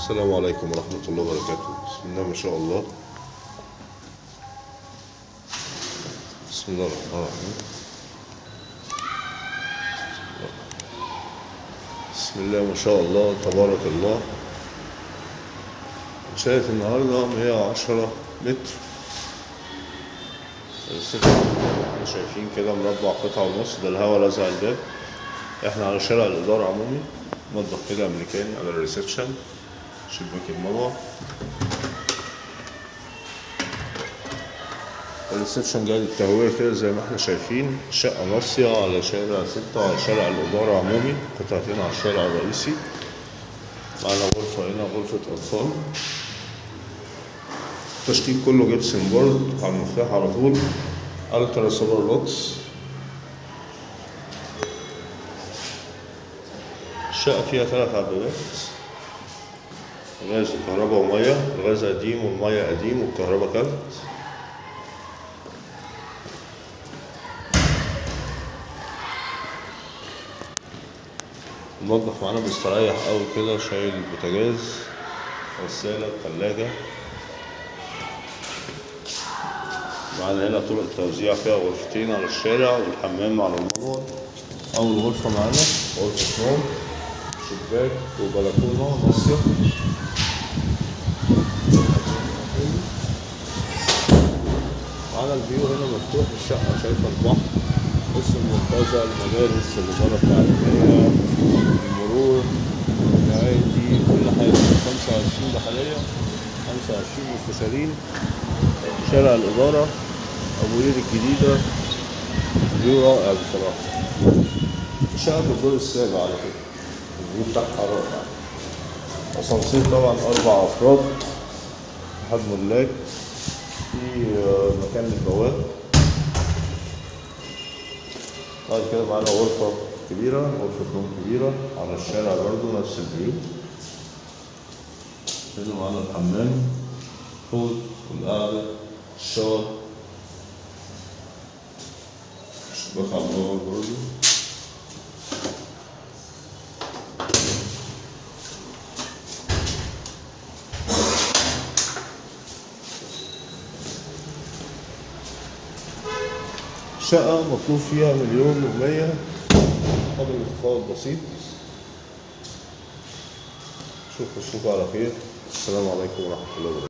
السلام عليكم ورحمة الله وبركاته. بسم الله ما شاء الله. بسم الله الرحمن الرحيم. بسم الله ما شاء الله تبارك الله. شايف النهاردة 110 متر. احنا شايفين كده مربع قطعة ونص، ده الهوا لزق الباب. احنا على شارع الإدارة عمومي، مطبخ كده أمريكاني على الريسبشن، شباك المروة. الريسبشن جاي للتهوية كده زي ما احنا شايفين. شقة ناصية على شارع 6 وعلى شارع الإدارة عمومي، قطعتين على الشارع الرئيسي. معانا غرفة هنا، غرفة أطفال. التشكيل كله جبسن بورد على المفتاح على طول. الترا سوبر بوكس. الشقة فيها 3 عدادات، غاز وكهرباء ومية. الغاز قديم والمية قديم والكهرباء كارت. المطبخ معانا مستريح أوي كده، شايل البوتاجاز، غسالة، تلاجة. معانا هنا طرق التوزيع فيها غرفتين على الشارع والحمام على المنور. أول غرفة معانا غرفة نوم، شباك وبلكونة ناصية. معانا الفيو هنا مفتوح، الشقة شايفة البحر، اسم المنتزه، المدارس، الوزارة بتاع المياه، المرور، النوادي، كل حاجة. 25 بحرية، 25 مستشارين، شارع الإدارة، أبو قير الجديدة. فيو رائع بصراحة. الشقة في الدور السابع على فكرة، الفيو بتاعها رائع. أسانسير طبعا 4 أفراد، أحد ملاك، في مكان للبواب. بعد كده معانا غرفة كبيرة، غرفة نوم كبيرة على الشارع برضو نفس الفيو. هنا معانا الحمام، حوض والقعدة، الشاور، شباك على النور برضو. شقة مطلوب فيها 1,100,000، قدر التفاوض بسيط. اشوفكم على خير. السلام عليكم ورحمة الله وبركاته.